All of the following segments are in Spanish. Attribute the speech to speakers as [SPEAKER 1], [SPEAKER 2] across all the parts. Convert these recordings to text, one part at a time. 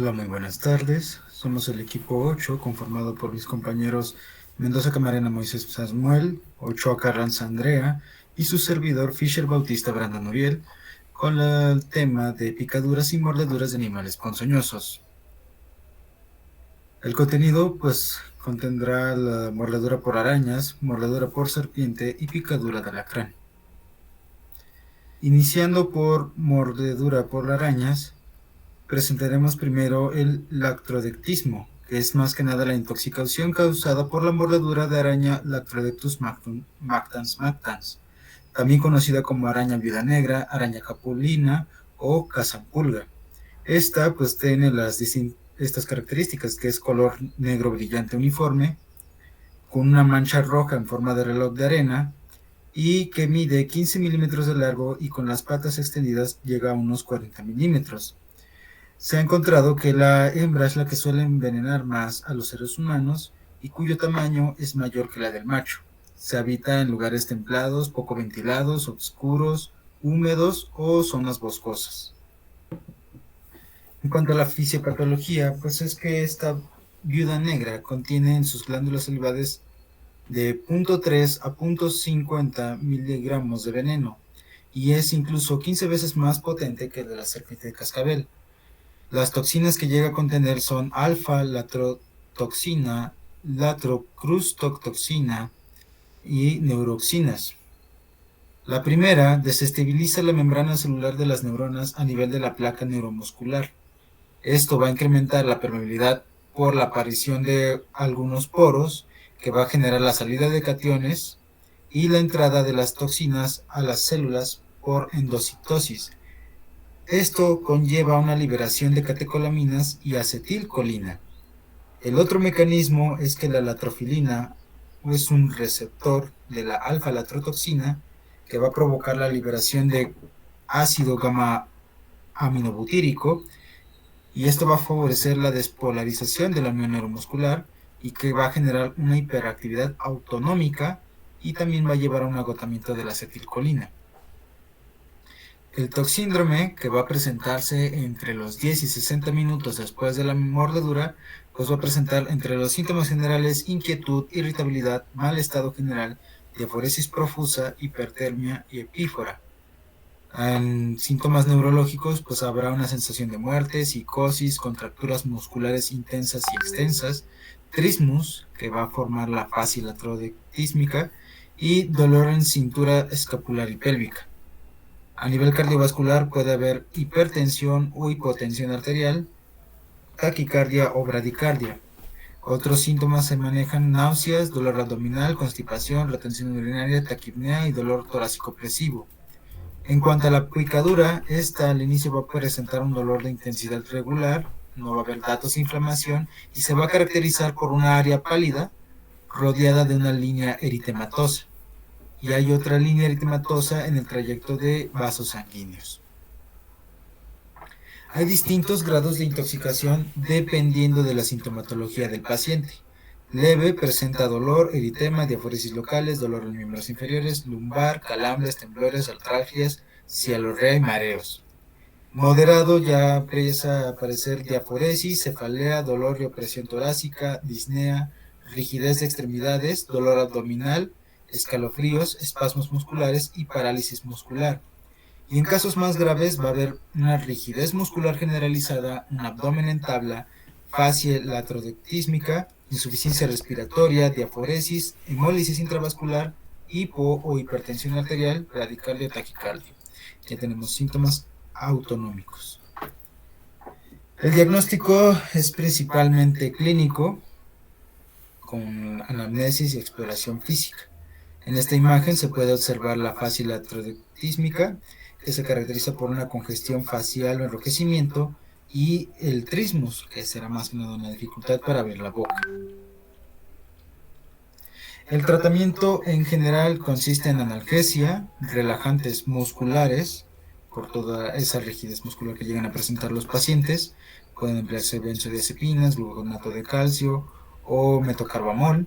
[SPEAKER 1] Hola, muy buenas tardes. Somos el equipo 8, conformado por mis compañeros Mendoza Camarena Moisés Samuel, Ochoa Carranza Andrea y su servidor Fisher Bautista Brandon Uriel, con el tema de picaduras y mordeduras de animales ponzoñosos. El contenido, pues, contendrá la mordedura por arañas, mordedura por serpiente y picadura de alacrán. Iniciando por mordedura por arañas, presentaremos primero el lactrodectismo, que es más que nada la intoxicación causada por la mordedura de araña Lactrodectus mactans, también conocida como araña viuda negra, araña capulina o cazampulga. Esta pues tiene estas características, que es color negro brillante uniforme, con una mancha roja en forma de reloj de arena y que mide 15 milímetros de largo y con las patas extendidas llega a unos 40 milímetros. Se ha encontrado que la hembra es la que suele envenenar más a los seres humanos y cuyo tamaño es mayor que la del macho. Se habita en lugares templados, poco ventilados, oscuros, húmedos o zonas boscosas. En cuanto a la fisiopatología, pues es que esta viuda negra contiene en sus glándulas salivales de 0.3 a 0.50 miligramos de veneno y es incluso 15 veces más potente que el de la serpiente de cascabel. Las toxinas que llega a contener son alfa-latrotoxina, latrocrustotoxina y neuroxinas. La primera desestabiliza la membrana celular de las neuronas a nivel de la placa neuromuscular. Esto va a incrementar la permeabilidad por la aparición de algunos poros, que va a generar la salida de cationes y la entrada de las toxinas a las células por endocitosis. Esto conlleva una liberación de catecolaminas y acetilcolina. El otro mecanismo es que la latrofilina es un receptor de la alfa-latrotoxina que va a provocar la liberación de ácido gamma aminobutírico, y esto va a favorecer la despolarización de la unión neuromuscular y que va a generar una hiperactividad autonómica y también va a llevar a un agotamiento de la acetilcolina. El toxíndrome, que va a presentarse entre los 10 y 60 minutos después de la mordedura, pues va a presentar entre los síntomas generales inquietud, irritabilidad, mal estado general, diaforesis profusa, hipertermia y epífora. En síntomas neurológicos, pues habrá una sensación de muerte, psicosis, contracturas musculares intensas y extensas, trismus, que va a formar la fascia latrodectísmica, y dolor en cintura escapular y pélvica. A nivel cardiovascular puede haber hipertensión o hipotensión arterial, taquicardia o bradicardia. Otros síntomas se manejan náuseas, dolor abdominal, constipación, retención urinaria, taquipnea y dolor torácico opresivo. En cuanto a la picadura, esta al inicio va a presentar un dolor de intensidad regular, no va a haber datos de inflamación y se va a caracterizar por una área pálida rodeada de una línea eritematosa. Y hay otra línea eritematosa en el trayecto de vasos sanguíneos. Hay distintos grados de intoxicación dependiendo de la sintomatología del paciente. Leve presenta dolor, eritema, diaforesis locales, dolor en miembros inferiores, lumbar, calambres, temblores, artralgias, cialorrea y mareos. Moderado ya empieza a aparecer diaforesis, cefalea, dolor y opresión torácica, disnea, rigidez de extremidades, dolor abdominal, escalofríos, espasmos musculares y parálisis muscular. Y en casos más graves va a haber una rigidez muscular generalizada, un abdomen en tabla, fascia latrodectísmica, insuficiencia respiratoria, diaforesis, hemólisis intravascular, hipo o hipertensión arterial, bradicardia o taquicardia. Ya tenemos síntomas autonómicos. El diagnóstico es principalmente clínico, con anamnesis y exploración física. En esta imagen se puede observar la fascia latrodectísmica, que se caracteriza por una congestión facial o enrojecimiento, y el trismus, que será más que nada una dificultad para abrir la boca. El tratamiento en general consiste en analgesia, relajantes musculares, por toda esa rigidez muscular que llegan a presentar los pacientes. Pueden emplearse benzodiazepinas, gluconato de calcio o metocarbamol,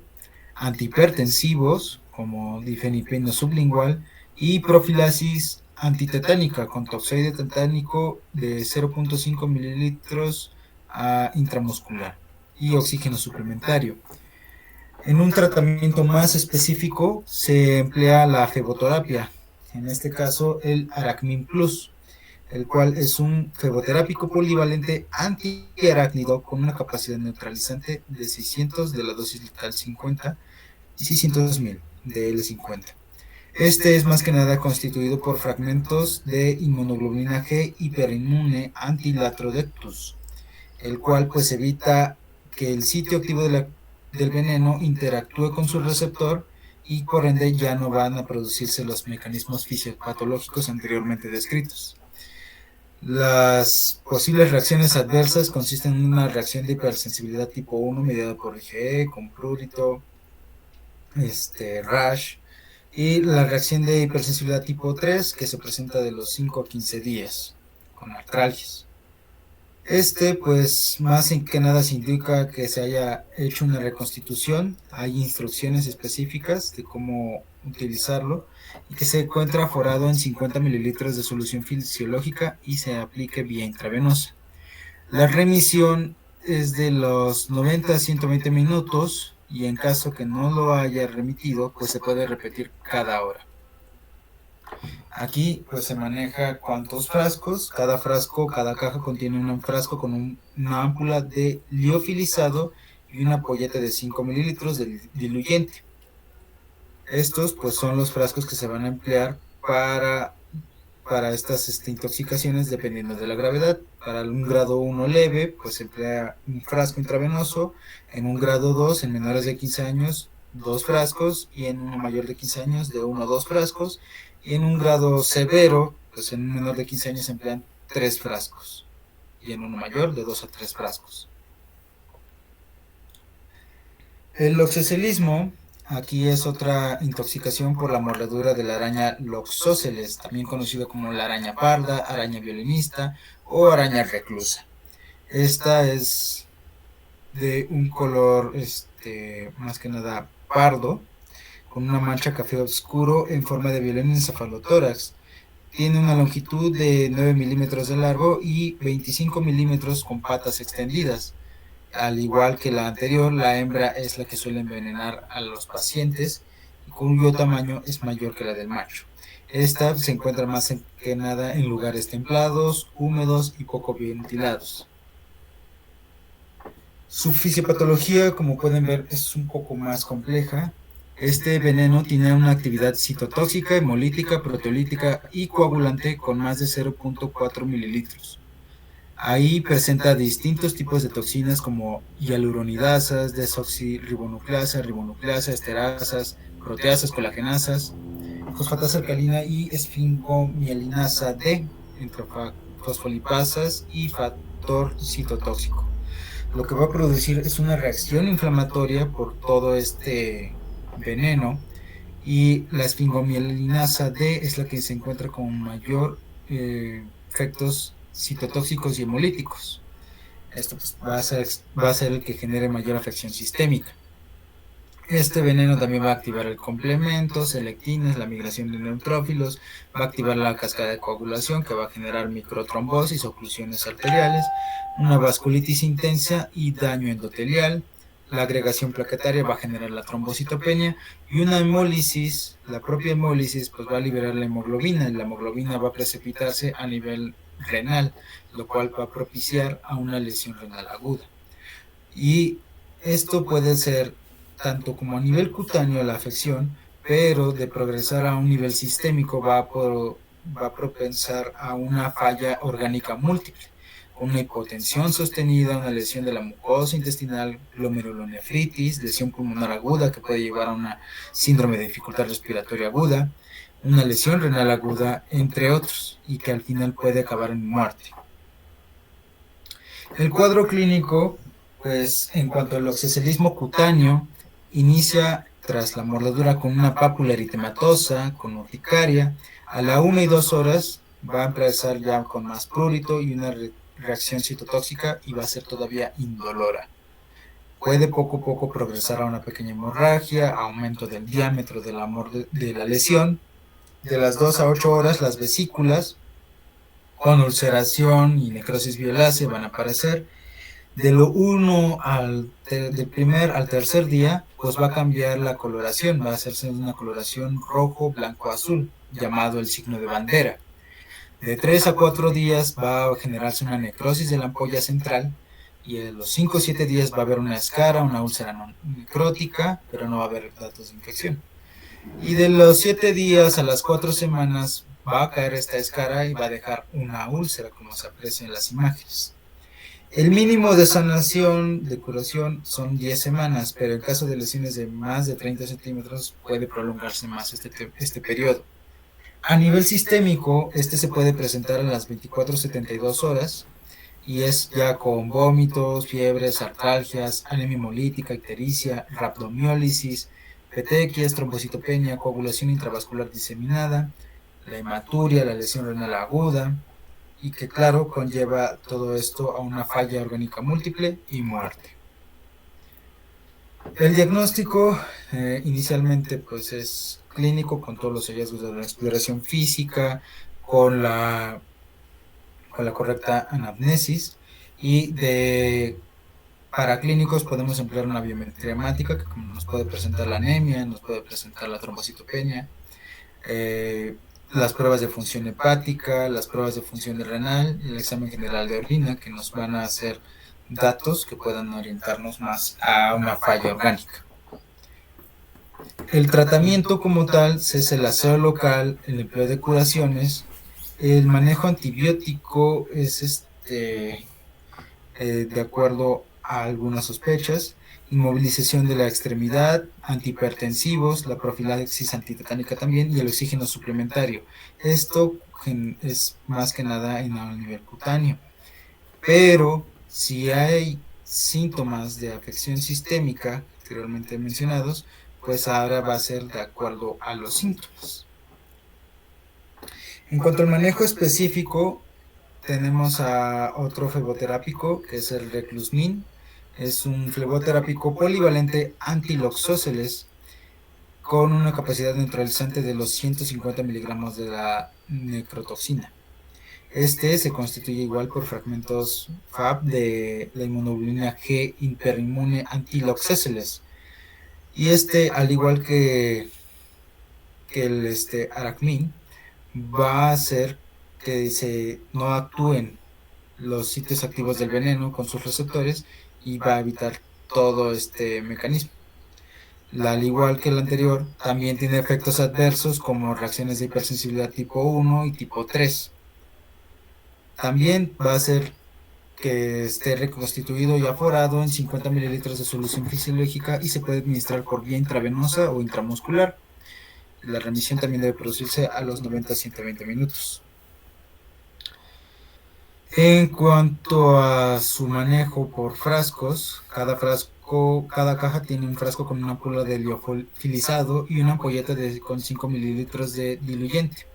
[SPEAKER 1] antihipertensivos como difenipino sublingual y profilaxis antitetánica con toxoide tetánico de 0.5 mililitros intramuscular y oxígeno suplementario. En un tratamiento más específico se emplea la fleboterapia, en este caso el Aracmin Plus, el cual es un fleboterápico polivalente antiarácnido con una capacidad neutralizante de 600 de la dosis letal 50 y 600.000 de L50. Este es más que nada constituido por fragmentos de inmunoglobulina G hiperinmune antilatrodectus, el cual pues evita que el sitio activo del veneno interactúe con su receptor y por ende ya no van a producirse los mecanismos fisiopatológicos anteriormente descritos. Las posibles reacciones adversas consisten en una reacción de hipersensibilidad tipo 1 mediada por IgE, con prurito, rash, y la reacción de hipersensibilidad tipo 3 que se presenta de los 5 a 15 días con artralgias. Pues más que nada se indica que se haya hecho una reconstitución, hay instrucciones específicas de cómo utilizarlo y que se encuentra forado en 50 mililitros de solución fisiológica y se aplique vía intravenosa. La remisión es de los 90 a 120 minutos y en caso que no lo haya remitido, pues se puede repetir cada hora. Aquí pues se maneja cuántos frascos, cada caja contiene un frasco con una ámpula de liofilizado y una ampolleta de 5 mililitros de diluyente. Estos pues son los frascos que se van a emplear para estas intoxicaciones dependiendo de la gravedad. Para un grado 1 leve pues se emplea un frasco intravenoso, en un grado 2 en menores de 15 años 2 frascos y en uno mayor de 15 años de 1 a 2 frascos. Y en un grado severo, pues en un menor de 15 años se emplean 3 frascos. Y en uno mayor de 2 a 3 frascos. El loxocelismo, aquí es otra intoxicación por la mordedura de la araña Loxoceles, también conocida como la araña parda, araña violinista o araña reclusa. Esta es de un color, más que nada pardo, con una mancha café oscuro en forma de violín encefalotórax. Tiene una longitud de 9 milímetros de largo y 25 milímetros con patas extendidas. Al igual que la anterior, la hembra es la que suele envenenar a los pacientes, cuyo tamaño es mayor que la del macho. Esta se encuentra más que nada en lugares templados, húmedos y poco ventilados. Su fisiopatología, como pueden ver, es un poco más compleja. Este veneno tiene una actividad citotóxica, hemolítica, proteolítica y coagulante con más de 0.4 mililitros. Ahí presenta distintos tipos de toxinas como hialuronidasas, desoxirribonucleasa, ribonucleasa, esterasas, proteasas, colagenasas, fosfatasa alcalina y esfingomielinasa D, entre fosfolipasas y factor citotóxico. Lo que va a producir es una reacción inflamatoria por todo este veneno y la esfingomielinasa D es la que se encuentra con mayor efectos citotóxicos y hemolíticos. Esto pues, va a ser el que genere mayor afección sistémica. Este veneno también va a activar el complemento, selectinas, la migración de neutrófilos, va a activar la cascada de coagulación que va a generar microtrombosis, oclusiones arteriales, una vasculitis intensa y daño endotelial. La agregación plaquetaria va a generar la trombocitopenia y una hemólisis, la propia hemólisis pues va a liberar la hemoglobina y la hemoglobina va a precipitarse a nivel renal, lo cual va a propiciar a una lesión renal aguda. Y esto puede ser tanto como a nivel cutáneo la afección, pero de progresar a un nivel sistémico va a propensar a una falla orgánica múltiple, una hipotensión sostenida, una lesión de la mucosa intestinal, glomerulonefritis, lesión pulmonar aguda que puede llevar a una síndrome de dificultad respiratoria aguda, una lesión renal aguda, entre otros, y que al final puede acabar en muerte. El cuadro clínico, pues en cuanto al loxocelismo cutáneo, inicia tras la mordedura con una pápula eritematosa, con urticaria. A la 1 y 2 horas va a empezar ya con más prurito y una reacción citotóxica y va a ser todavía indolora. Puede poco a poco progresar a una pequeña hemorragia, aumento del diámetro de la lesión. De las 2 a 8 horas las vesículas con ulceración y necrosis violácea van a aparecer. De lo uno del primer al tercer día, pues va a cambiar la coloración, va a hacerse una coloración rojo, blanco, azul, llamado el signo de bandera. De 3 a 4 días va a generarse una necrosis de la ampolla central y en los 5 o 7 días va a haber una escara, una úlcera no necrótica, pero no va a haber datos de infección. Y de los 7 días a las 4 semanas va a caer esta escara y va a dejar una úlcera, como se aprecia en las imágenes. El mínimo de sanación, de curación, son 10 semanas, pero en caso de lesiones de más de 30 centímetros puede prolongarse más este periodo. A nivel sistémico, este se puede presentar en las 24-72 horas y es ya con vómitos, fiebres, artralgias, anemia hemolítica, ictericia, rhabdomiólisis, petequias, trombocitopenia, coagulación intravascular diseminada, la hematuria, la lesión renal aguda, y que claro conlleva todo esto a una falla orgánica múltiple y muerte. El diagnóstico inicialmente pues es clínico con todos los hallazgos de la exploración física, con la correcta anamnesis y para clínicos podemos emplear una biometría hemática que nos puede presentar la anemia, nos puede presentar la trombocitopenia, eh, las pruebas de función hepática, las pruebas de función renal y el examen general de orina que nos van a hacer datos que puedan orientarnos más a una falla orgánica. El tratamiento como tal es el aseo local, el empleo de curaciones, el manejo antibiótico es de acuerdo a algunas sospechas, inmovilización de la extremidad, antihipertensivos, la profilaxis antitetánica también y el oxígeno suplementario. Esto es más que nada en el nivel cutáneo. Pero si hay síntomas de afección sistémica, anteriormente mencionados, pues ahora va a ser de acuerdo a los síntomas. En cuanto al manejo específico, tenemos a otro fleboterápico que es el Reclusmin. Es un fleboterápico polivalente antiloxóceles con una capacidad neutralizante de los 150 miligramos de la necrotoxina. Este se constituye igual por fragmentos Fab de la inmunoglobulina G hiperinmune antiloxóceles. Y al igual que el Aracmin, va a hacer que no actúen los sitios activos del veneno con sus receptores y va a evitar todo este mecanismo. Al igual que el anterior, también tiene efectos adversos como reacciones de hipersensibilidad tipo 1 y tipo 3. También va a hacer que esté reconstituido y aforado en 50 mililitros de solución fisiológica y se puede administrar por vía intravenosa o intramuscular. La remisión también debe producirse a los 90 a 120 minutos. En cuanto a su manejo por frascos, cada caja tiene un frasco con una ampolla de liofilizado y una ampolleta con 5 mililitros de diluyente.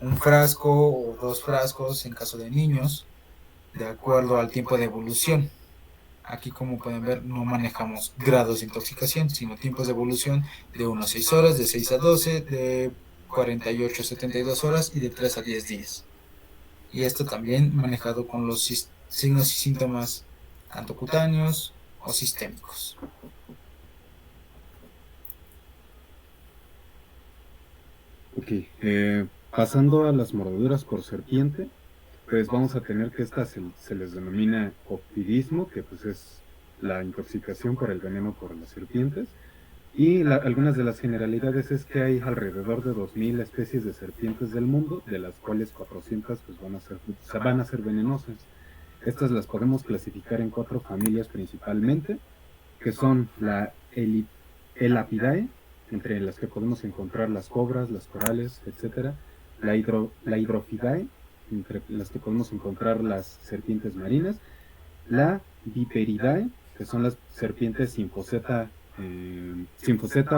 [SPEAKER 1] Un frasco o 2 frascos en caso de niños, de acuerdo al tiempo de evolución. Aquí, como pueden ver, no manejamos grados de intoxicación, sino tiempos de evolución de 1 a 6 horas, de 6 a 12, de 48 a 72 horas y de 3 a 10 días. Y esto también manejado con los signos y síntomas tanto cutáneos o sistémicos.
[SPEAKER 2] Ok, pasando a las mordeduras por serpiente, pues vamos a tener que estas se les denomina oftidismo, que pues es la intoxicación por el veneno por las serpientes. Y algunas de las generalidades es que hay alrededor de 2000 especies de serpientes del mundo, de las cuales 400 pues van a ser venenosas. Estas las podemos clasificar en 4 familias principalmente, que son la Elapidae, entre las que podemos encontrar las cobras, las corales, etc. La Hydrophidae, entre las que podemos encontrar las serpientes marinas. La Viperidae, que son las serpientes sinfoseta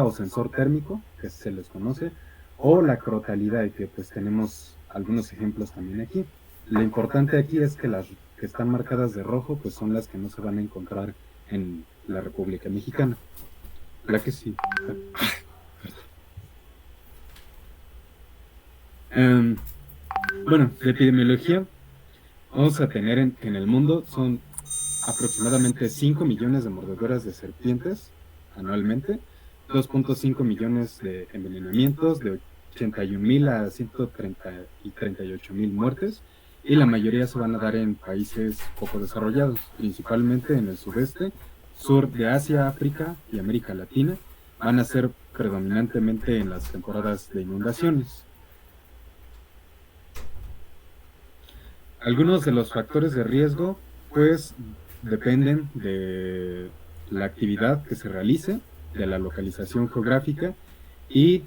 [SPEAKER 2] o sensor térmico, que se les conoce, o la Crotalidae, que pues tenemos algunos ejemplos también aquí. Lo importante aquí es que las que están marcadas de rojo, pues son las que no se van a encontrar en la República Mexicana. La que sí. Bueno, de epidemiología, vamos a tener en el mundo son aproximadamente 5 millones de mordeduras de serpientes anualmente, 2.5 millones de envenenamientos, de 81,000 a 138,000 muertes, y la mayoría se van a dar en países poco desarrollados, principalmente en el sudeste, sur de Asia, África y América Latina. Van a ser predominantemente en las temporadas de inundaciones. Algunos de los factores de riesgo, pues, dependen de la actividad que se realice, de la localización geográfica y,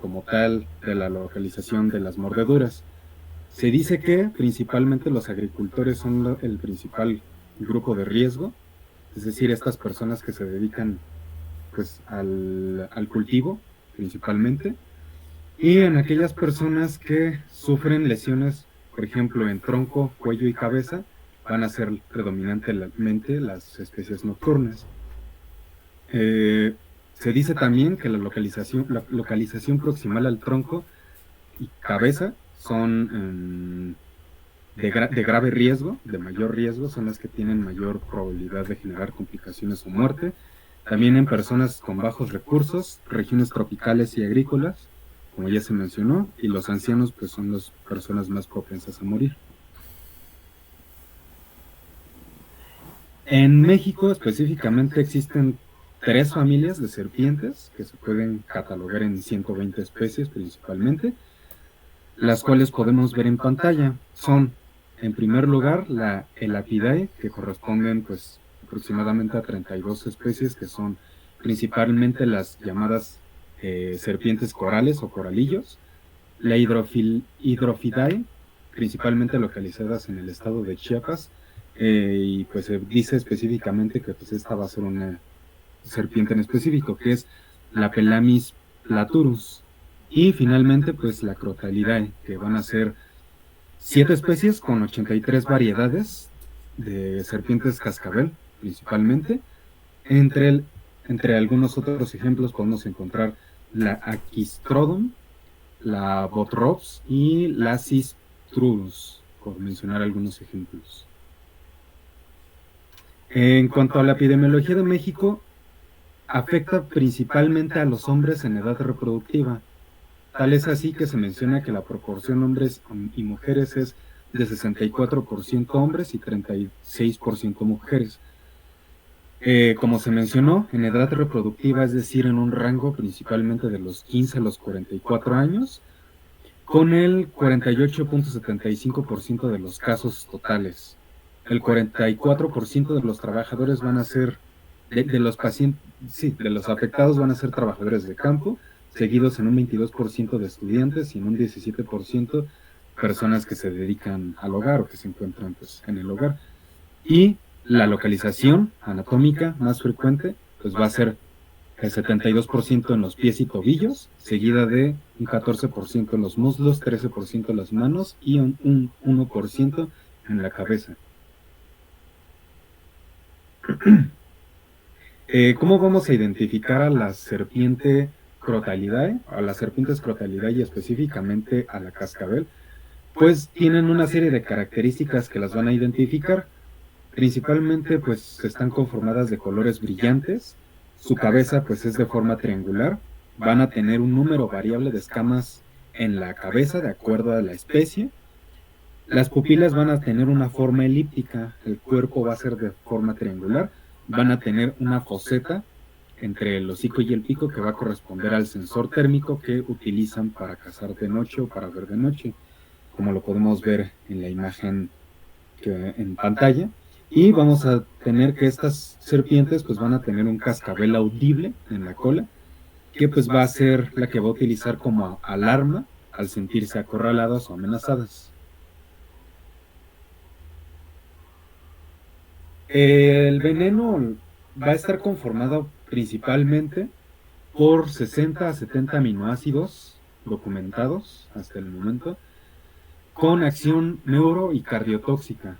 [SPEAKER 2] como tal, de la localización de las mordeduras. Se dice que principalmente los agricultores son el principal grupo de riesgo, es decir, estas personas que se dedican, pues, al cultivo principalmente, y en aquellas personas que sufren lesiones, por ejemplo, en tronco, cuello y cabeza, van a ser predominantemente las especies nocturnas. Se dice también que la localización proximal al tronco y cabeza son de grave riesgo, de mayor riesgo, son las que tienen mayor probabilidad de generar complicaciones o muerte. También en personas con bajos recursos, regiones tropicales y agrícolas, como ya se mencionó, y los ancianos pues son las personas más propensas a morir. En México específicamente existen 3 familias de serpientes que se pueden catalogar en 120 especies principalmente, las cuales podemos ver en pantalla. Son, en primer lugar, la Elapidae, que corresponden pues aproximadamente a 32 especies, que son principalmente las llamadas serpientes corales o coralillos. La Hydrophidae, principalmente localizadas en el estado de Chiapas, y pues se dice específicamente que pues esta va a ser una serpiente en específico, que es la Pelamis platurus. Y finalmente, pues la Crotalidae, que van a ser 7 especies con 83 variedades de serpientes cascabel, principalmente. Entre algunos otros ejemplos podemos encontrar la Aquistrodon, la Bothrops y la Cistrurus, por mencionar algunos ejemplos. En cuanto a la epidemiología de México, afecta principalmente a los hombres en edad reproductiva. Tal es así que se menciona que la proporción hombres y mujeres es de 64% hombres y 36% mujeres. Como se mencionó, en edad reproductiva, es decir, en un rango principalmente de los 15 a los 44 años, con el 48.75% de los casos totales. El 44% de los trabajadores van a ser, de los pacientes, sí, de los afectados van a ser trabajadores de campo, seguidos en un 22% de estudiantes y en un 17% personas que se dedican al hogar o que se encuentran pues, en el hogar. Y la localización anatómica más frecuente pues va a ser el 72% en los pies y tobillos, seguida de un 14% en los muslos, 13% en las manos y un 1% en la cabeza. ¿Cómo vamos a identificar a la serpiente Crotalidae, a las serpientes Crotalidae y específicamente a la cascabel? Pues tienen una serie de características que las van a identificar. Principalmente pues están conformadas de colores brillantes, su cabeza pues es de forma triangular, van a tener un número variable de escamas en la cabeza de acuerdo a la especie. Las pupilas van a tener una forma elíptica, el cuerpo va a ser de forma triangular, van a tener una foseta entre el hocico y el pico que va a corresponder al sensor térmico que utilizan para cazar de noche o para ver de noche, como lo podemos ver en la imagen en pantalla. Y vamos a tener que estas serpientes pues van a tener un cascabel audible en la cola, que pues va a ser la que va a utilizar como alarma al sentirse acorraladas o amenazadas. El veneno va a estar conformado principalmente por 60 a 70 aminoácidos documentados hasta el momento, con acción neuro y cardiotóxica.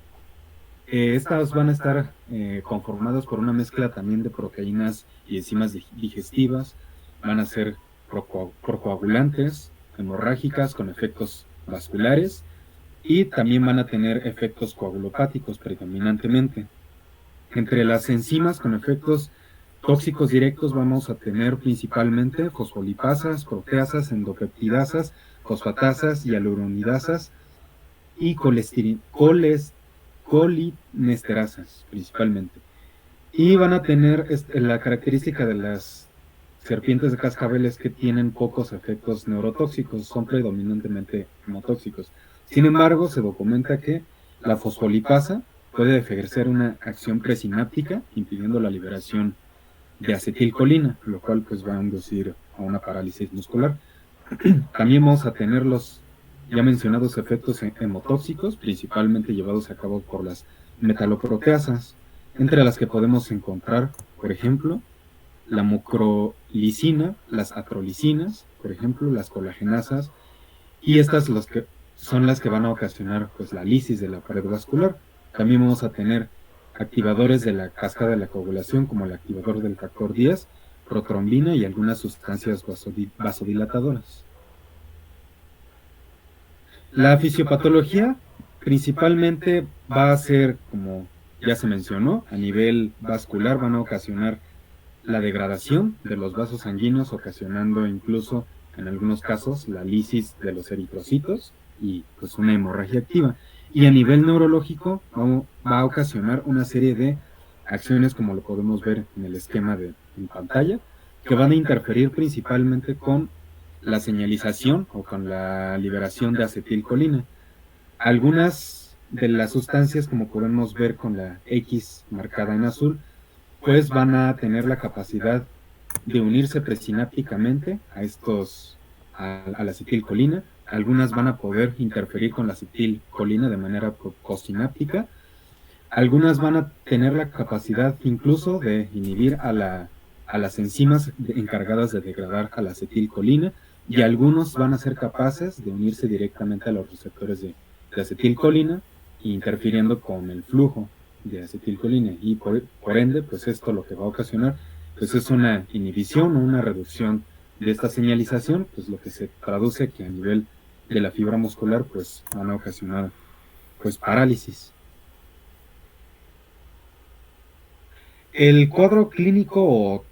[SPEAKER 2] Estas van a estar conformadas por una mezcla también de proteínas y enzimas digestivas, van a ser procoagulantes, hemorrágicas con efectos vasculares y también van a tener efectos coagulopáticos predominantemente. Entre las enzimas con efectos tóxicos directos vamos a tener principalmente fosfolipasas, proteasas, endopeptidasas, fosfatasas, hialuronidasas y colinesterasas principalmente. Y van a tener la característica de las serpientes de cascabel es que tienen pocos efectos neurotóxicos, son predominantemente hemotóxicos. Sin embargo, se documenta que la fosfolipasa puede ejercer una acción presináptica, impidiendo la liberación de acetilcolina, lo cual pues va a inducir a una parálisis muscular. También vamos a tener los ya mencionados efectos hemotóxicos, principalmente llevados a cabo por las metaloproteasas, entre las que podemos encontrar, por ejemplo, la mucrolicina, las atrolicinas, por ejemplo, las colagenasas, y estas son las que van a ocasionar pues, la lisis de la pared vascular. También vamos a tener activadores de la cascada de la coagulación, como el activador del factor 10, protrombina y algunas sustancias vasodilatadoras. La fisiopatología principalmente va a ser, como ya se mencionó, a nivel vascular van a ocasionar la degradación de los vasos sanguíneos, ocasionando incluso en algunos casos la lisis de los eritrocitos y pues una hemorragia activa. Y a nivel neurológico va a ocasionar una serie de acciones, como lo podemos ver en el esquema en pantalla, que van a interferir principalmente con la señalización o con la liberación de acetilcolina. Algunas de las sustancias, como podemos ver con la X marcada en azul, pues van a tener la capacidad de unirse presinápticamente a la acetilcolina. Algunas van a poder interferir con la acetilcolina de manera cosináptica. Algunas van a tener la capacidad incluso de inhibir a las enzimas encargadas de degradar a la acetilcolina, y algunos van a ser capaces de unirse directamente a los receptores de acetilcolina, interfiriendo con el flujo de acetilcolina, y por ende, pues esto lo que va a ocasionar pues es una inhibición o una reducción de esta señalización, pues lo que se traduce que a nivel de la fibra muscular pues van a ocasionar pues parálisis. El cuadro clínico o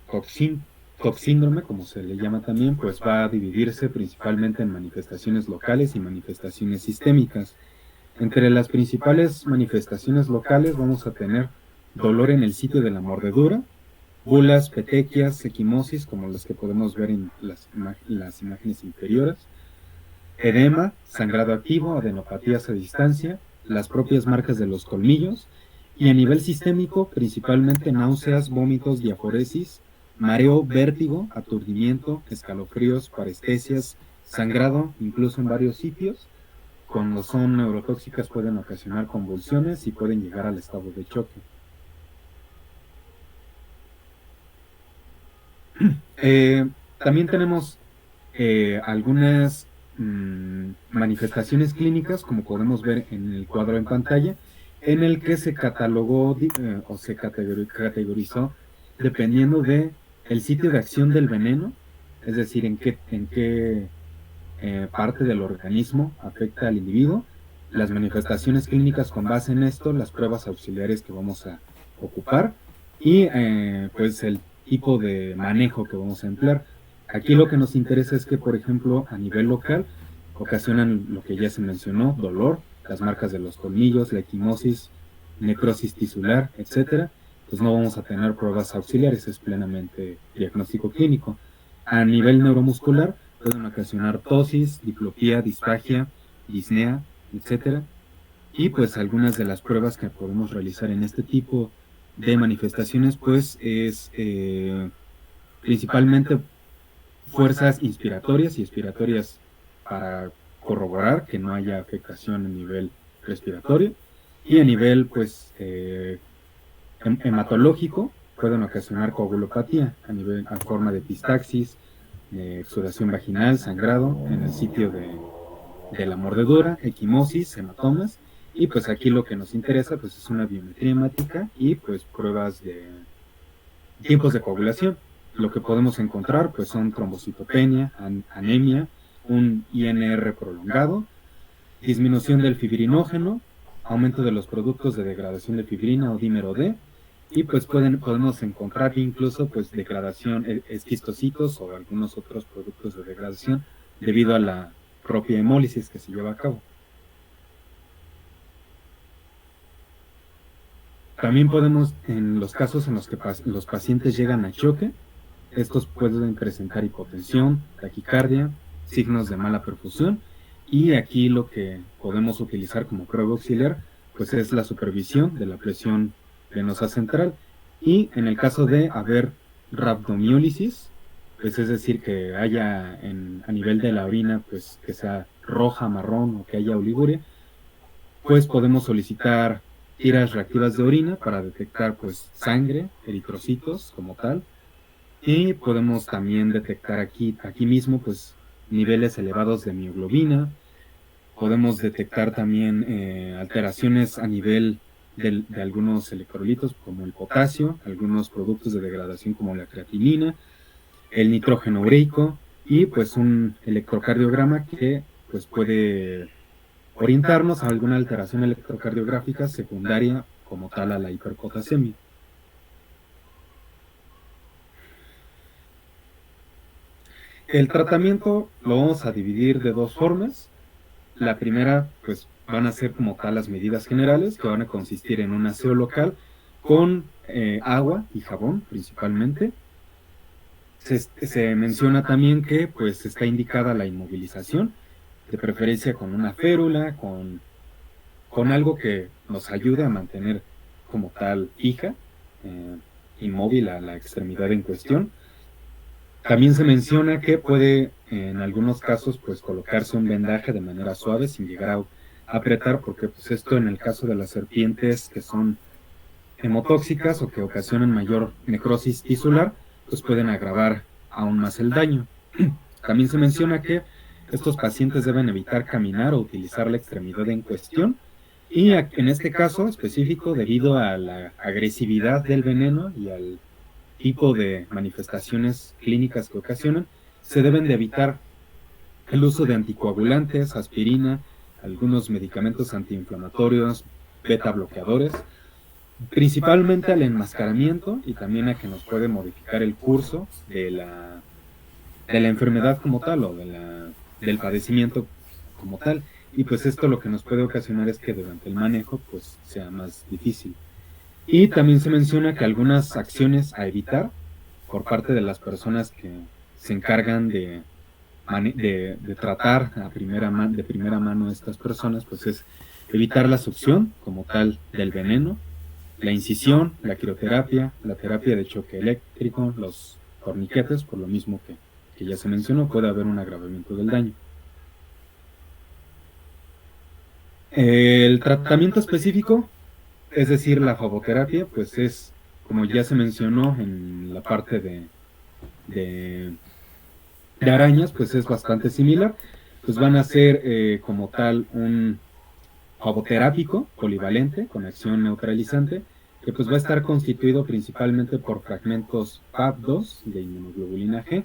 [SPEAKER 2] toxíndrome, como se le llama también, pues va a dividirse principalmente en manifestaciones locales y manifestaciones sistémicas. Entre las principales manifestaciones locales vamos a tener dolor en el sitio de la mordedura, bulas, petequias, equimosis, como las que podemos ver en las imágenes inferiores, edema, sangrado activo, adenopatías a distancia, las propias marcas de los colmillos, y a nivel sistémico, principalmente náuseas, vómitos, diaforesis, mareo, vértigo, aturdimiento, escalofríos, parestesias, sangrado, incluso en varios sitios. Cuando son neurotóxicas pueden ocasionar convulsiones y pueden llegar al estado de choque. También tenemos algunas manifestaciones clínicas, como podemos ver en el cuadro en pantalla, en el que se catalogó o se categorizó dependiendo de el sitio de acción del veneno, es decir, en qué parte del organismo afecta al individuo, las manifestaciones clínicas con base en esto, las pruebas auxiliares que vamos a ocupar y pues el tipo de manejo que vamos a emplear. Aquí lo que nos interesa es que, por ejemplo, a nivel local, ocasionan lo que ya se mencionó, dolor, las marcas de los colmillos, la equimosis, necrosis tisular, etcétera. Pues no vamos a tener pruebas auxiliares, es plenamente diagnóstico clínico. A nivel neuromuscular, pueden ocasionar tosis, diplopía, disfagia, disnea, etcétera. Y pues algunas de las pruebas que podemos realizar en este tipo de manifestaciones, pues es principalmente fuerzas inspiratorias y expiratorias para corroborar que no haya afectación a nivel respiratorio, y a nivel pues hematológico pueden ocasionar coagulopatía a forma de epistaxis, exudación vaginal, sangrado en el sitio de la mordedura, equimosis, hematomas, y pues aquí lo que nos interesa pues es una biometría hemática y pues pruebas de tiempos de coagulación. Lo que podemos encontrar pues son trombocitopenia, anemia, un INR prolongado, disminución del fibrinógeno, aumento de los productos de degradación de fibrina o dímero D, y pues podemos encontrar incluso pues degradación, esquistocitos o algunos otros productos de degradación debido a la propia hemólisis que se lleva a cabo. También podemos, en los casos en los que los pacientes llegan a choque, estos pueden presentar hipotensión, taquicardia, signos de mala perfusión, y aquí lo que podemos utilizar como prueba auxiliar pues es la supervisión de la presión venosa central, y en el caso de haber rhabdomiólisis, pues es decir que haya a nivel de la orina pues que sea roja, marrón o que haya oliguria, pues podemos solicitar tiras reactivas de orina para detectar pues sangre, eritrocitos como tal, y podemos también detectar aquí mismo pues niveles elevados de mioglobina. Podemos detectar también alteraciones a nivel de algunos electrolitos como el potasio, algunos productos de degradación como la creatinina, el nitrógeno ureico y pues un electrocardiograma que pues puede orientarnos a alguna alteración electrocardiográfica secundaria como tal a la hiperpotasemia. El tratamiento lo vamos a dividir de dos formas. La primera, pues van a ser como tal las medidas generales, que van a consistir en un aseo local con agua y jabón principalmente. Se menciona también que pues está indicada la inmovilización, de preferencia con una férula, con algo que nos ayude a mantener como tal fija, eh, inmóvil a la extremidad en cuestión. También se menciona que puede en algunos casos pues colocarse un vendaje de manera suave sin llegar a apretar, porque pues esto en el caso de las serpientes que son hemotóxicas o que ocasionan mayor necrosis tisular, pues pueden agravar aún más el daño. También se menciona que estos pacientes deben evitar caminar o utilizar la extremidad en cuestión, y en este caso específico, debido a la agresividad del veneno y al tipo de manifestaciones clínicas que ocasionan, se deben de evitar el uso de anticoagulantes, aspirina, algunos medicamentos antiinflamatorios, beta bloqueadores, principalmente al enmascaramiento y también a que nos puede modificar el curso de la enfermedad como tal o del padecimiento como tal. Y pues esto lo que nos puede ocasionar es que durante el manejo pues sea más difícil. Y también se menciona que algunas acciones a evitar por parte de las personas que se encargan de tratar de primera mano a estas personas, pues es evitar la succión como tal del veneno, la incisión, la crioterapia, la terapia de choque eléctrico, los torniquetes, por lo mismo que ya se mencionó, puede haber un agravamiento del daño. El tratamiento específico, es decir, la fagoterapia, pues es, como ya se mencionó en la parte de, de arañas, pues es bastante similar. Pues van a ser como tal un fagoterápico polivalente con acción neutralizante, que pues va a estar constituido principalmente por fragmentos FAB2 de inmunoglobulina G.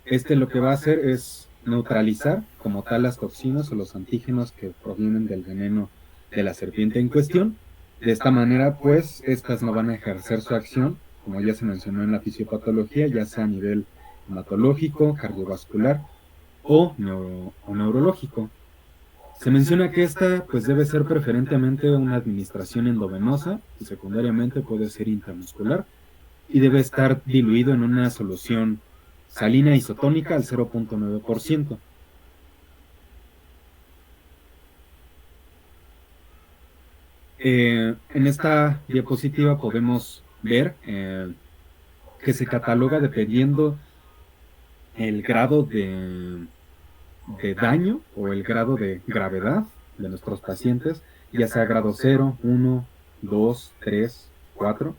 [SPEAKER 2] Este lo que va a hacer es neutralizar como tal las toxinas o los antígenos que provienen del veneno de la serpiente en cuestión. De esta manera, pues, estas no van a ejercer su acción, como ya se mencionó en la fisiopatología, ya sea a nivel hematológico, cardiovascular o neurológico. Se menciona que esta pues debe ser preferentemente una administración endovenosa y secundariamente puede ser intramuscular, y debe estar diluido en una solución salina isotónica al 0.9%. En esta diapositiva podemos ver que se cataloga dependiendo el grado de daño o el grado de gravedad de nuestros pacientes, ya sea grado 0, 1, 2, 3, 4,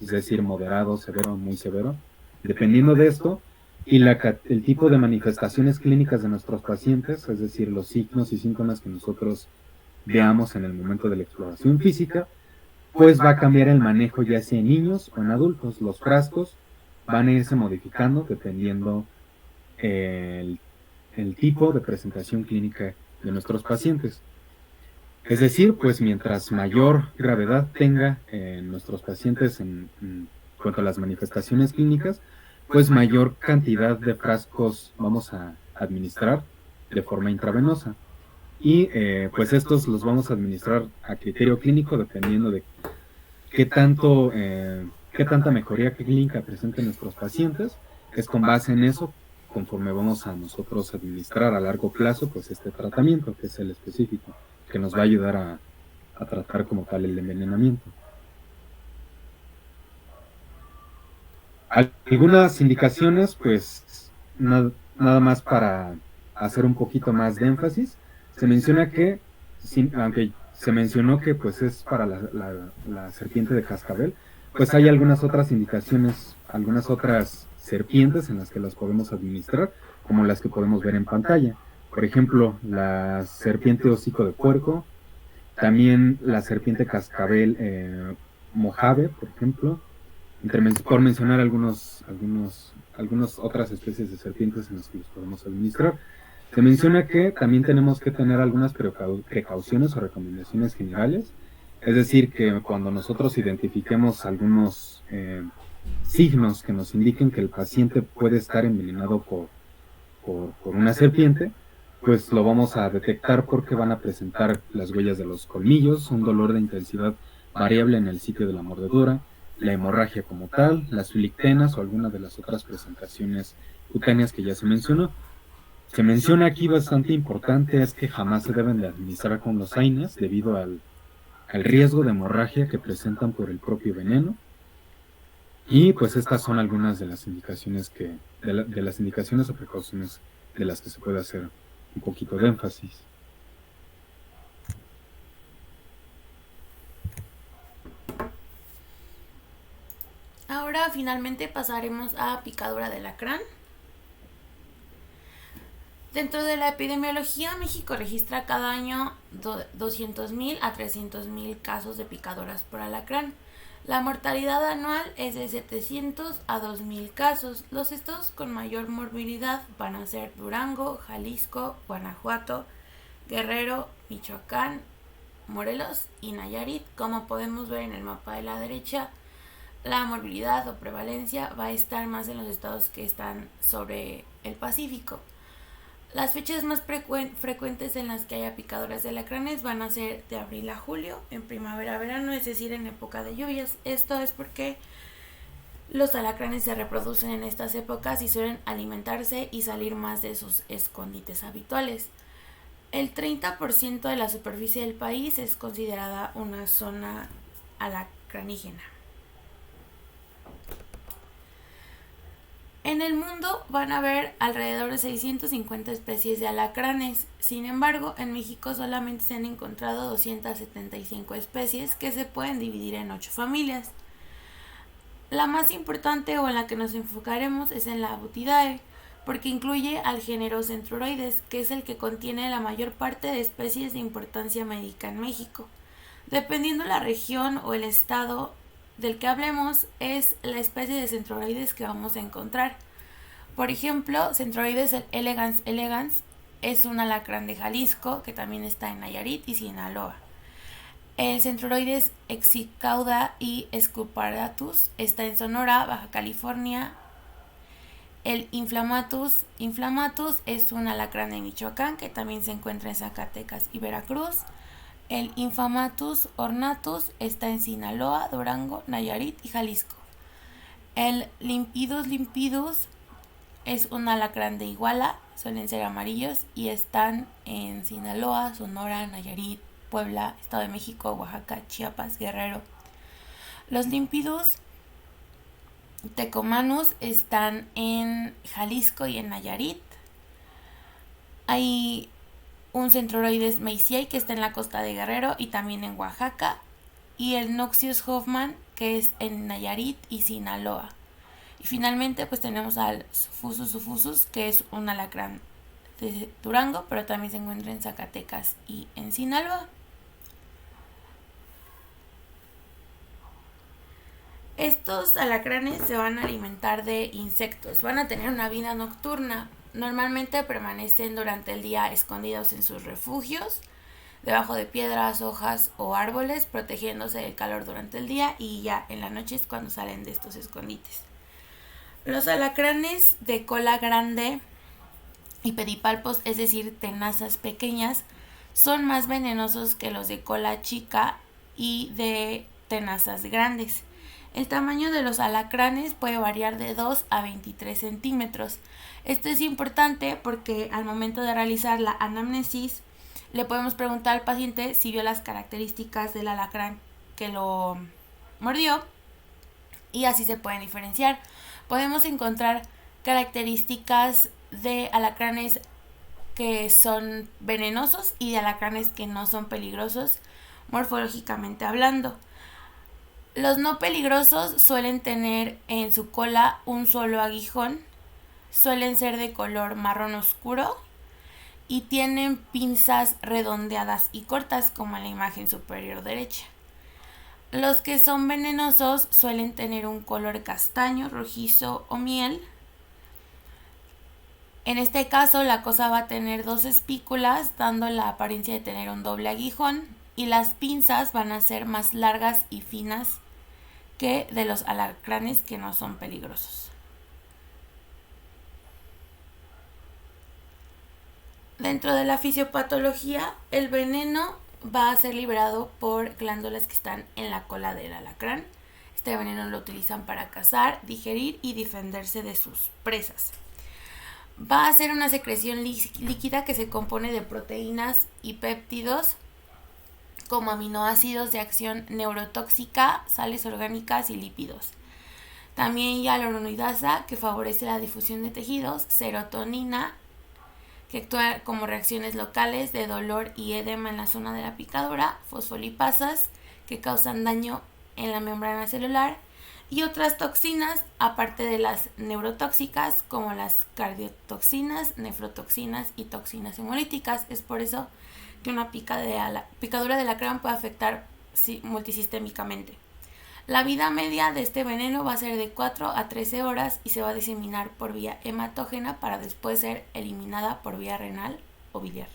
[SPEAKER 2] es decir, moderado, severo, muy severo. Dependiendo de esto y el tipo de manifestaciones clínicas de nuestros pacientes, es decir, los signos y síntomas que nosotros veamos en el momento de la exploración física, pues va a cambiar el manejo ya sea en niños o en adultos. Los frascos van a irse modificando dependiendo el tipo de presentación clínica de nuestros pacientes. Es decir, pues mientras mayor gravedad tenga nuestros pacientes en cuanto a las manifestaciones clínicas, pues mayor cantidad de frascos vamos a administrar de forma intravenosa. Y pues estos los vamos a administrar a criterio clínico dependiendo de qué tanta mejoría clínica presenten nuestros pacientes. Es con base en eso, conforme vamos a nosotros administrar a largo plazo, pues este tratamiento, que es el específico, que nos va a ayudar a tratar como tal el envenenamiento. Algunas indicaciones, pues nada más para hacer un poquito más de énfasis, se menciona que, aunque se mencionó que pues es para la serpiente de cascabel, pues hay algunas otras indicaciones, algunas otras serpientes en las que las podemos administrar, como las que podemos ver en pantalla. Por ejemplo, la serpiente hocico de puerco, también la serpiente cascabel mojave, por ejemplo, por mencionar algunas otras especies de serpientes en las que los podemos administrar. Se menciona que también tenemos que tener algunas precauciones o recomendaciones generales, es decir, que cuando nosotros identifiquemos algunos signos que nos indiquen que el paciente puede estar envenenado por una serpiente, pues lo vamos a detectar porque van a presentar las huellas de los colmillos, un dolor de intensidad variable en el sitio de la mordedura, la hemorragia como tal, las filictenas o alguna de las otras presentaciones cutáneas que ya se mencionó. Se menciona aquí bastante importante es que jamás se deben de administrar con los AINES debido al riesgo de hemorragia que presentan por el propio veneno. Y pues estas son algunas de las indicaciones de las indicaciones o precauciones de las que se puede hacer un poquito de énfasis.
[SPEAKER 3] Ahora finalmente pasaremos a picadura de alacrán. Dentro de la epidemiología, México registra cada año 200.000 a 300.000 casos de picaduras por alacrán. La mortalidad anual es de 700 a 2.000 casos. Los estados con mayor morbilidad van a ser Durango, Jalisco, Guanajuato, Guerrero, Michoacán, Morelos y Nayarit. Como podemos ver en el mapa de la derecha, la morbilidad o prevalencia va a estar más en los estados que están sobre el Pacífico. Las fechas más frecuentes en las que haya picaduras de alacranes van a ser de abril a julio, en primavera-verano, es decir, en época de lluvias. Esto es porque los alacranes se reproducen en estas épocas y suelen alimentarse y salir más de sus escondites habituales. El 30% de la superficie del país es considerada una zona alacranígena. En el mundo van a haber alrededor de 650 especies de alacranes. Sin embargo, en México solamente se han encontrado 275 especies que se pueden dividir en 8 familias. La más importante o en la que nos enfocaremos es en la Buthidae, porque incluye al género Centruroides, que es el que contiene la mayor parte de especies de importancia médica en México. Dependiendo la región o el estado del que hablemos, es la especie de Centruroides que vamos a encontrar. Por ejemplo, Centruroides elegans es un alacrán de Jalisco, que también está en Nayarit y Sinaloa. El Centruroides excicauda y Scoparatus está en Sonora, Baja California. El inflamatus es un alacrán de Michoacán, que también se encuentra en Zacatecas y Veracruz. El Infamatus ornatus está en Sinaloa, Durango, Nayarit y Jalisco. El limpidus es un alacrán de Iguala, suelen ser amarillos y están en Sinaloa, Sonora, Nayarit, Puebla, Estado de México, Oaxaca, Chiapas, Guerrero. Los limpidus tecomanus están en Jalisco y en Nayarit. Hay un Centruroides meisiei que está en la costa de Guerrero y también en Oaxaca, y el Noxius hoffman que es en Nayarit y Sinaloa. Y finalmente pues tenemos al Fusus que es un alacrán de Durango, pero también se encuentra en Zacatecas y en Sinaloa. Estos alacranes se van a alimentar de insectos, van a tener una vida nocturna. Normalmente permanecen durante el día escondidos en sus refugios. debajo de piedras, hojas o árboles, protegiéndose del calor durante el día, y ya en la noche es cuando salen de estos escondites. Los alacranes de cola grande y pedipalpos, es decir, tenazas pequeñas, son más venenosos que los de cola chica y de tenazas grandes. El tamaño de los alacranes puede variar de 2 a 23 centímetros. Esto es importante porque al momento de realizar la anamnesis le podemos preguntar al paciente si vio las características del alacrán que lo mordió, y así se pueden diferenciar. Podemos encontrar características de alacranes que son venenosos y de alacranes que no son peligrosos, morfológicamente hablando. Los no peligrosos suelen tener en su cola un solo aguijón, suelen ser de color marrón oscuro y tienen pinzas redondeadas y cortas, como en la imagen superior derecha. Los que son venenosos suelen tener un color castaño, rojizo o miel. En este caso, la cosa va a tener 2 espículas, dando la apariencia de tener un doble aguijón, y las pinzas van a ser más largas y finas que de los alacranes que no son peligrosos. Dentro de la fisiopatología, el veneno va a ser liberado por glándulas que están en la cola del alacrán. Este veneno lo utilizan para cazar, digerir y defenderse de sus presas. Va a ser una secreción líquida que se compone de proteínas y péptidos como aminoácidos de acción neurotóxica, sales orgánicas y lípidos. También hialuronidasa, que favorece la difusión de tejidos, serotonina, que actúa como reacciones locales de dolor y edema en la zona de la picadura, fosfolipasas, que causan daño en la membrana celular, y otras toxinas, aparte de las neurotóxicas, como las cardiotoxinas, nefrotoxinas y toxinas hemolíticas. Es por eso que una picadura de alacrán puede afectar multisistémicamente. La vida media de este veneno va a ser de 4 a 13 horas y se va a diseminar por vía hematógena para después ser eliminada por vía renal o biliar.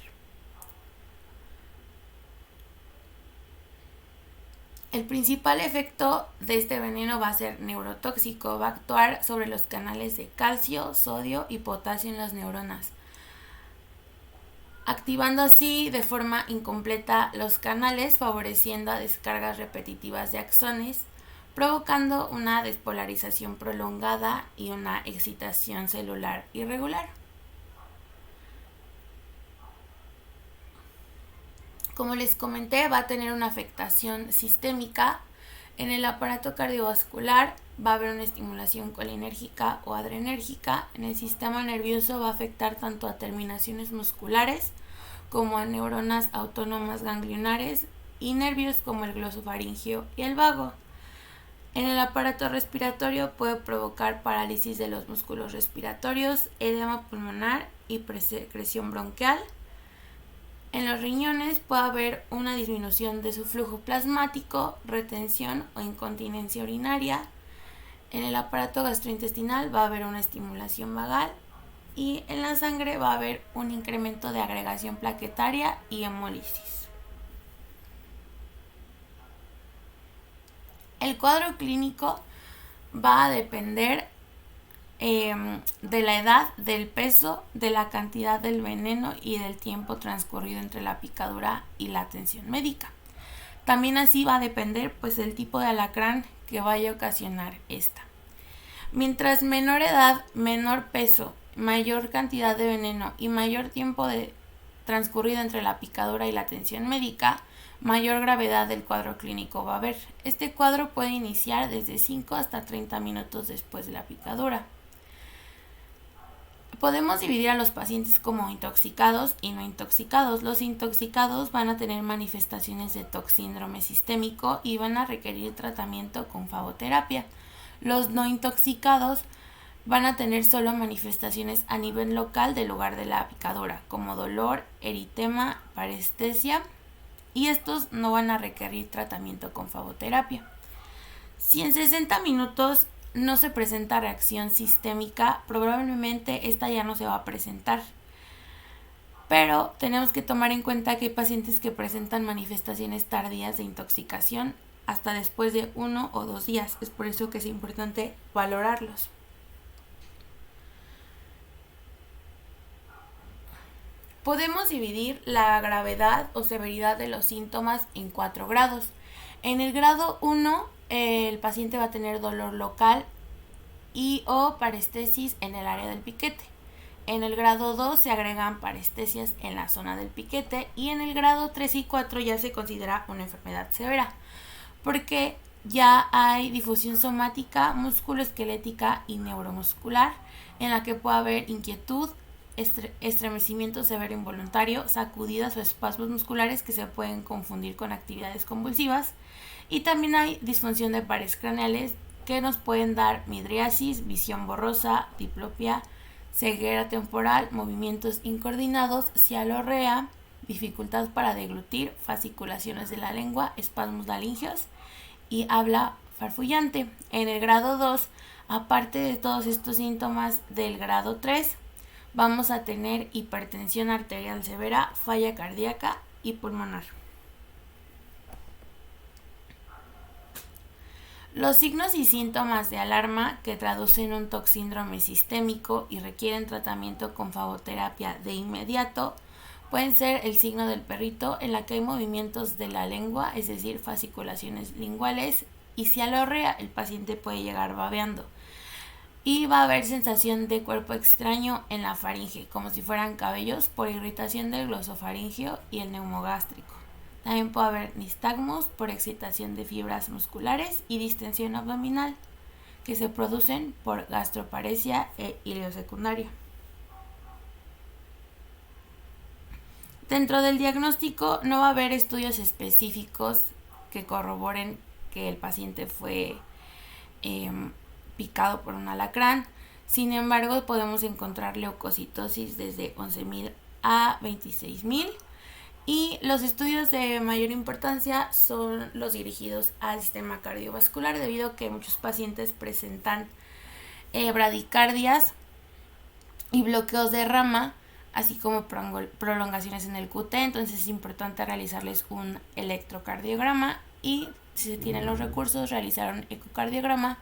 [SPEAKER 3] El principal efecto de este veneno va a ser neurotóxico, va a actuar sobre los canales de calcio, sodio y potasio en las neuronas, activando así de forma incompleta los canales, favoreciendo a descargas repetitivas de axones, provocando una despolarización prolongada y una excitación celular irregular. Como les comenté, va a tener una afectación sistémica. En el aparato cardiovascular va a haber una estimulación colinérgica o adrenérgica. En el sistema nervioso va a afectar tanto a terminaciones musculares como a neuronas autónomas ganglionares y nervios como el glosofaringeo y el vago. En el aparato respiratorio puede provocar parálisis de los músculos respiratorios, edema pulmonar y secreción bronquial. En los riñones puede haber una disminución de su flujo plasmático, retención o incontinencia urinaria. En el aparato gastrointestinal va a haber una estimulación vagal, y en la sangre va a haber un incremento de agregación plaquetaria y hemólisis. El cuadro clínico va a depender de la edad, del peso, de la cantidad del veneno y del tiempo transcurrido entre la picadura y la atención médica. También así va a depender pues del tipo de alacrán que vaya a ocasionar esta. Mientras menor edad, menor peso, mayor cantidad de veneno y mayor tiempo transcurrido entre la picadura y la atención médica, mayor gravedad del cuadro clínico va a haber. Este cuadro puede iniciar desde 5 hasta 30 minutos después de la picadura. Podemos dividir a los pacientes como intoxicados y no intoxicados. Los intoxicados van a tener manifestaciones de toxíndrome sistémico y van a requerir tratamiento con fagoterapia. Los no intoxicados van a tener solo manifestaciones a nivel local del lugar de la picadura, como dolor, eritema, parestesia, y estos no van a requerir tratamiento con fagoterapia. Si en 60 minutos no se presenta reacción sistémica, probablemente esta ya no se va a presentar. pero tenemos que tomar en cuenta que hay pacientes que presentan manifestaciones tardías de intoxicación hasta después de 1 o 2 días. Es por eso que es importante valorarlos. Podemos dividir la gravedad o severidad de los síntomas en 4 grados. En el grado 1, el paciente va a tener dolor local y o parestesis en el área del piquete. En el grado 2 se agregan parestesias en la zona del piquete y en el grado 3 y 4 ya se considera una enfermedad severa, porque ya hay difusión somática, musculoesquelética y neuromuscular, en la que puede haber inquietud, estremecimiento severo involuntario, sacudidas o espasmos musculares que se pueden confundir con actividades convulsivas, y también hay disfunción de pares craneales que nos pueden dar midriasis, visión borrosa, diplopia, ceguera temporal, movimientos incoordinados, cialorrea, dificultad para deglutir, fasciculaciones de la lengua, espasmos laringeos y habla farfullante. En el grado 2, aparte de todos estos síntomas del grado 3, vamos a tener hipertensión arterial severa, falla cardíaca y pulmonar. Los signos y síntomas de alarma que traducen un toxíndrome sistémico y requieren tratamiento con fagoterapia de inmediato pueden ser el signo del perrito, en la que hay movimientos de la lengua, es decir, fasciculaciones linguales, y cialorrea, el paciente puede llegar babeando. Y va a haber sensación de cuerpo extraño en la faringe, como si fueran cabellos, por irritación del glosofaringeo y el neumogástrico. También puede haber nistagmos por excitación de fibras musculares y distensión abdominal, que se producen por gastroparesia e ileosecundaria. Dentro del diagnóstico no va a haber estudios específicos que corroboren que el paciente fue picado por un alacrán. Sin embargo, podemos encontrar leucocitosis desde 11.000 a 26.000. Y los estudios de mayor importancia son los dirigidos al sistema cardiovascular, debido a que muchos pacientes presentan bradicardias y bloqueos de rama, así como prolongaciones en el QT. Entonces es importante realizarles un electrocardiograma y, si se tienen los recursos, realizar un ecocardiograma,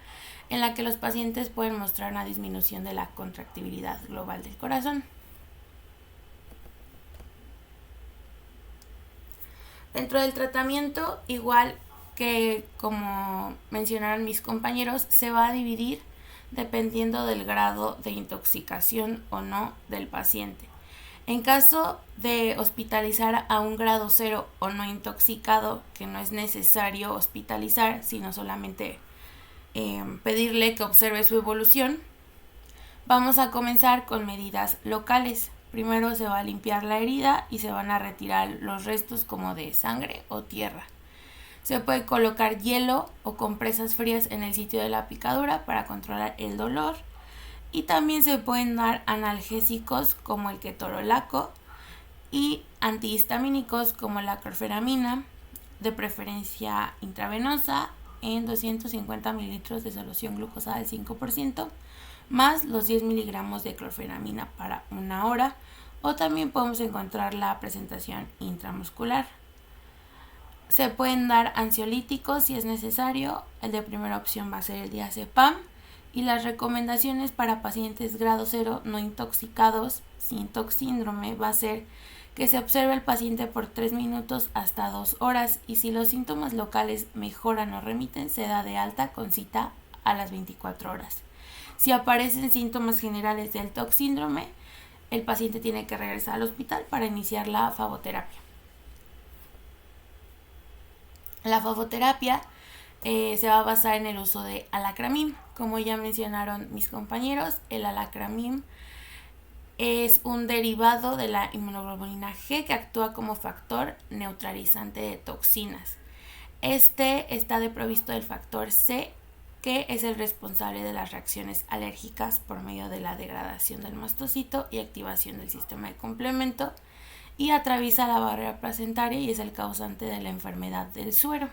[SPEAKER 3] en la que los pacientes pueden mostrar una disminución de la contractibilidad global del corazón. Dentro del tratamiento, igual que como mencionaron mis compañeros, se va a dividir dependiendo del grado de intoxicación o no del paciente. En caso de hospitalizar a un grado 0 o no intoxicado, que no es necesario hospitalizar, sino solamente pedirle que observe su evolución, vamos a comenzar con medidas locales. Primero se va a limpiar la herida y se van a retirar los restos como de sangre o tierra. Se puede colocar hielo o compresas frías en el sitio de la picadura para controlar el dolor. Y también se pueden dar analgésicos como el ketorolaco y antihistamínicos como la clorfenamina, de preferencia intravenosa, en 250 mililitros de solución glucosada del 5%, más los 10 miligramos de clorfenamina para 1 hora, o también podemos encontrar la presentación intramuscular. Se pueden dar ansiolíticos si es necesario. El de primera opción va a ser el diazepam, y las recomendaciones para pacientes grado 0 no intoxicados sin toxíndrome va a ser que se observe al paciente por 3 minutos hasta 2 horas, y si los síntomas locales mejoran o remiten, se da de alta con cita a las 24 horas. Si aparecen síntomas generales del toxíndrome, el paciente tiene que regresar al hospital para iniciar la fagoterapia. La fagoterapia se va a basar en el uso de alacramim. Como ya mencionaron mis compañeros, el alacramim es un derivado de la inmunoglobulina G que actúa como factor neutralizante de toxinas. Este está desprovisto del factor C, que es el responsable de las reacciones alérgicas por medio de la degradación del mastocito y activación del sistema de complemento, y atraviesa la barrera placentaria y es el causante de la enfermedad del suero.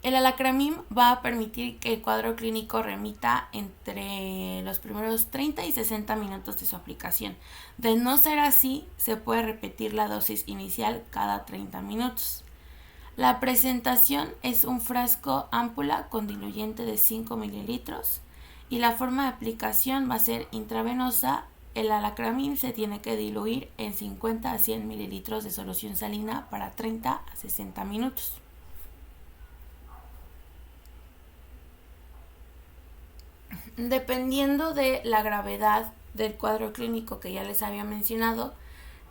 [SPEAKER 3] El El alacramim va a permitir que el cuadro clínico remita entre los primeros 30 y 60 minutos de su aplicación. De no ser así, se puede repetir la dosis inicial cada 30 minutos. La presentación es un frasco ámpula con diluyente de 5 mililitros y la forma de aplicación va a ser intravenosa. El alacramim se tiene que diluir en 50 a 100 mililitros de solución salina para 30 a 60 minutos. Dependiendo de la gravedad del cuadro clínico que ya les había mencionado,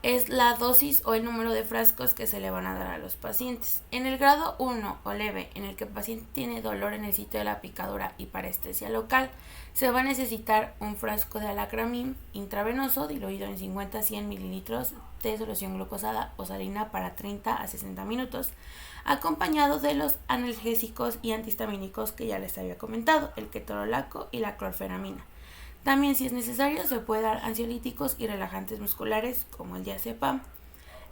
[SPEAKER 3] es la dosis o el número de frascos que se le van a dar a los pacientes. En el grado 1 o leve, en el que el paciente tiene dolor en el sitio de la picadura y parestesia local, se va a necesitar un frasco de alacramim intravenoso diluido en 50 a 100 mililitros de solución glucosada o salina para 30 a 60 minutos, acompañado de los analgésicos y antihistamínicos que ya les había comentado, el ketorolaco y la clorfenamina. También, si es necesario, se puede dar ansiolíticos y relajantes musculares como el diazepam.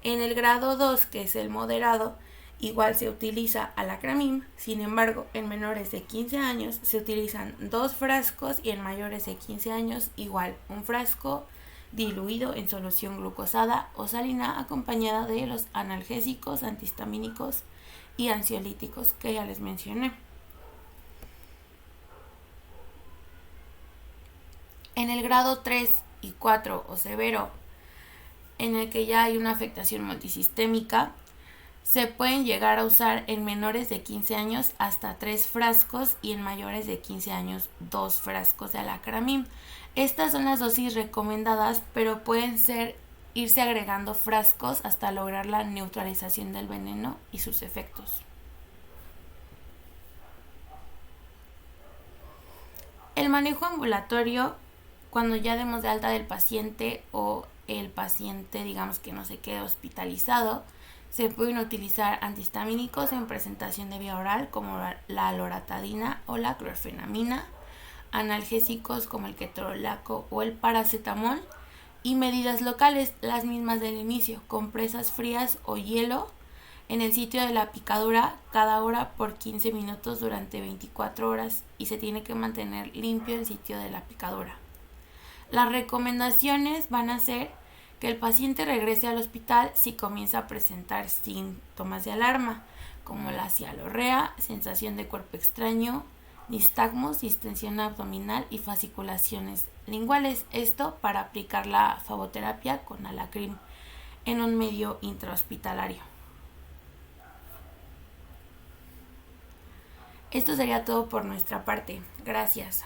[SPEAKER 3] En el grado 2, que es el moderado, igual se utiliza alacramim. Sin embargo, en menores de 15 años se utilizan 2 frascos y en mayores de 15 años igual un frasco diluido en solución glucosada o salina acompañada de los analgésicos, antihistamínicos y ansiolíticos que ya les mencioné. En el grado 3 y 4 o severo, en el que ya hay una afectación multisistémica, se pueden llegar a usar en menores de 15 años hasta 3 frascos y en mayores de 15 años 2 frascos de alacramim. Estas son las dosis recomendadas, pero pueden irse agregando frascos hasta lograr la neutralización del veneno y sus efectos. El manejo ambulatorio, cuando ya demos de alta del paciente o el paciente, digamos, que no se quede hospitalizado, se pueden utilizar antihistamínicos en presentación de vía oral como la loratadina o la clorfenamina, analgésicos como el ketorolaco o el paracetamol y medidas locales, las mismas del inicio, compresas frías o hielo en el sitio de la picadura cada hora por 15 minutos durante 24 horas y se tiene que mantener limpio el sitio de la picadura. Las recomendaciones van a ser que el paciente regrese al hospital si comienza a presentar síntomas de alarma, como la cialorrea, sensación de cuerpo extraño, nistagmos, distensión abdominal y fasciculaciones linguales. Esto para aplicar la fagoterapia con alacrim en un medio intrahospitalario. Esto sería todo por nuestra parte. Gracias.